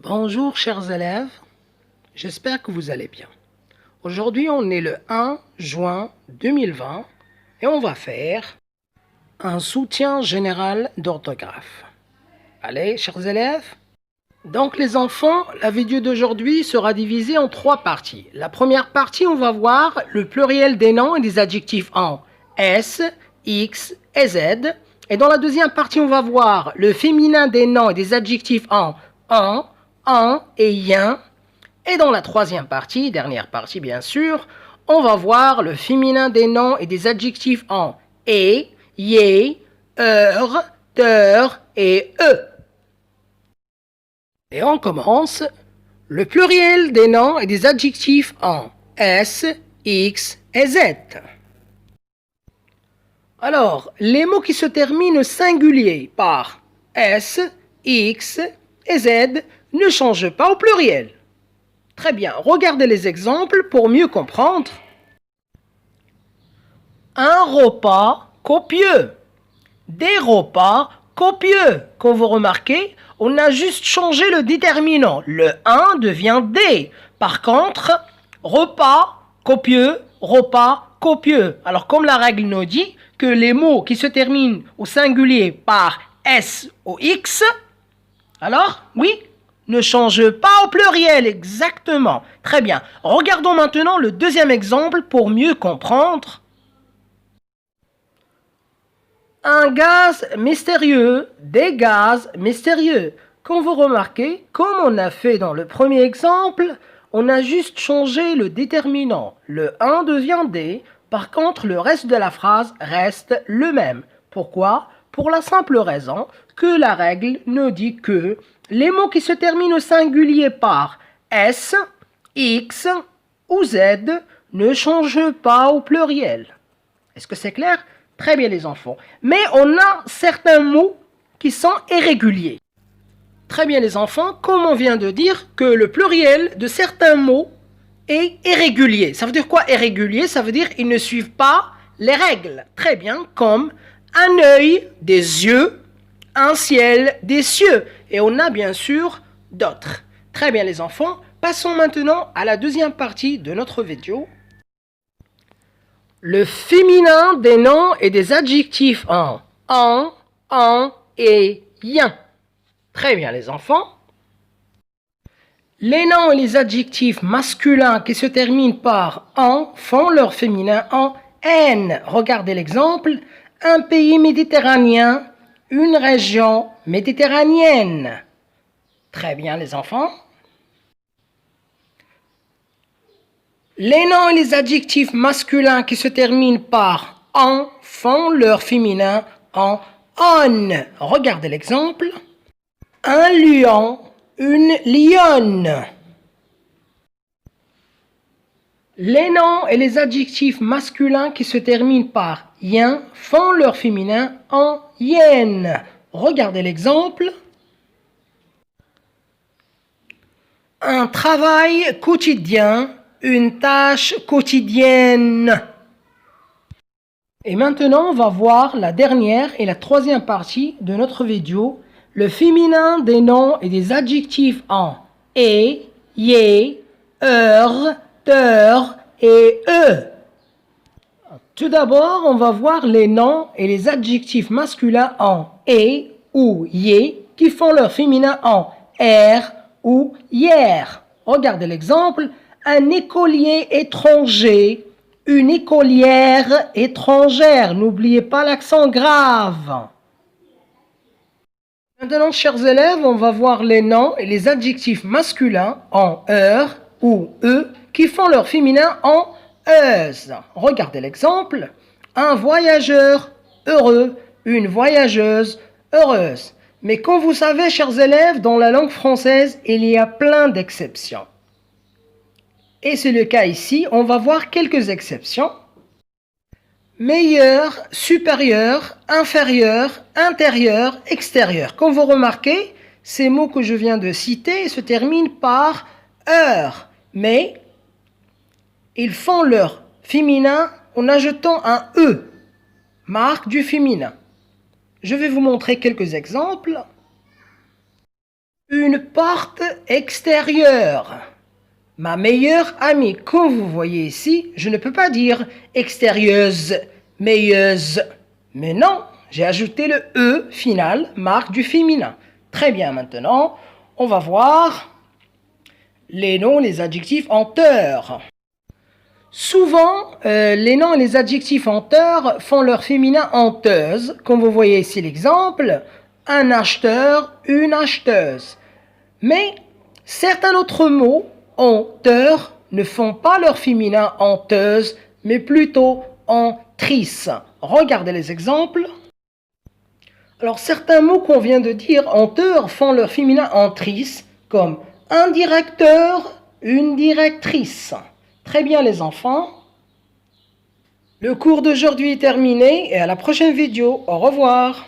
Bonjour chers élèves, j'espère que vous allez bien. Aujourd'hui on est le 1 juin 2020 et on va faire un soutien général d'orthographe. Allez chers élèves. Donc les enfants, la vidéo d'aujourd'hui sera divisée en 3 parties. La première partie, on va voir le pluriel des noms et des adjectifs en S, X et Z. Et dans la deuxième partie, on va voir le féminin des noms et des adjectifs en un et yen. Et dans la troisième partie, dernière partie bien sûr, on va voir le féminin des noms et des adjectifs en et, yé, ter et e. Et on commence le pluriel des noms et des adjectifs en S, X et Z. Alors, les mots qui se terminent au singulier par S, X et Z ne changent pas au pluriel. Très bien, regardez les exemples pour mieux comprendre. Un repas copieux. Des repas copieux. Comme vous remarquez, on a juste changé le déterminant. Le 1 devient D. Par contre, repas copieux, repas copieux. Alors comme la règle nous dit que les mots qui se terminent au singulier par S ou X, alors oui, ne change pas au pluriel, exactement. Très bien. Regardons maintenant le deuxième exemple pour mieux comprendre. Un gaz mystérieux, des gaz mystérieux. Comme vous remarquez, comme on a fait dans le premier exemple, on a juste changé le déterminant. Le 1 devient D, par contre le reste de la phrase reste le même. Pourquoi? Pour la simple raison que la règle nous dit que les mots qui se terminent au singulier par S, X ou Z ne changent pas au pluriel. Est-ce que c'est clair? Très bien les enfants. Mais on a certains mots qui sont irréguliers. Très bien les enfants, comme on vient de dire que le pluriel de certains mots est irrégulier. Ça veut dire quoi irrégulier? Ça veut dire qu'ils ne suivent pas les règles. Très bien, comme un œil, des yeux, un ciel, des cieux. Et on a bien sûr d'autres. Très bien les enfants, passons maintenant à la deuxième partie de notre vidéo. Le féminin des noms et des adjectifs en et yen. Très bien les enfants. Les noms et les adjectifs masculins qui se terminent par en font leur féminin en n. Regardez l'exemple. Un pays méditerranéen, une région méditerranéenne. Très bien les enfants. Les noms et les adjectifs masculins qui se terminent par en font leur féminin en on. Regardez l'exemple. Un lion, une lionne. Les noms et les adjectifs masculins qui se terminent par yen font leur féminin en yen. Regardez l'exemple. Un travail quotidien, une tâche quotidienne. Et maintenant, on va voir la dernière et la troisième partie de notre vidéo, le féminin des noms et des adjectifs en et, yé, ter et e. Tout d'abord, on va voir les noms et les adjectifs masculins en et ou yé qui font leur féminin en r ou hier. Regardez l'exemple. Un écolier étranger, une écolière étrangère. N'oubliez pas l'accent grave. Maintenant, chers élèves, on va voir les noms et les adjectifs masculins en ou e qui font leur féminin en euse. Regardez l'exemple. Un voyageur heureux, une voyageuse heureuse. Mais comme vous savez, chers élèves, dans la langue française, il y a plein d'exceptions. Et c'est le cas ici, on va voir quelques exceptions. Meilleur, supérieur, inférieur, intérieur, extérieur. Comme vous remarquez, ces mots que je viens de citer se terminent par heure. Mais ils font leur féminin en ajoutant un e, marque du féminin. Je vais vous montrer quelques exemples. Une une porte extérieure. Ma meilleure amie, comme vous voyez ici, je ne peux pas dire extérieuse, meilleuse. Mais non, j'ai ajouté le E final, marque du féminin. Très bien, maintenant, on va voir les noms, les adjectifs hanteurs. Souvent, les noms et les adjectifs hanteurs font leur féminin hanteuse. Comme vous voyez ici l'exemple, un acheteur, une acheteuse. Mais certains autres mots, hanteurs, ne font pas leur féminin hanteuse, mais plutôt hantrice. Regardez les exemples. Alors, certains mots qu'on vient de dire, hanteurs, font leur féminin hantrice, comme un directeur, une directrice. Très bien les enfants. Le cours d'aujourd'hui est terminé et à la prochaine vidéo. Au revoir.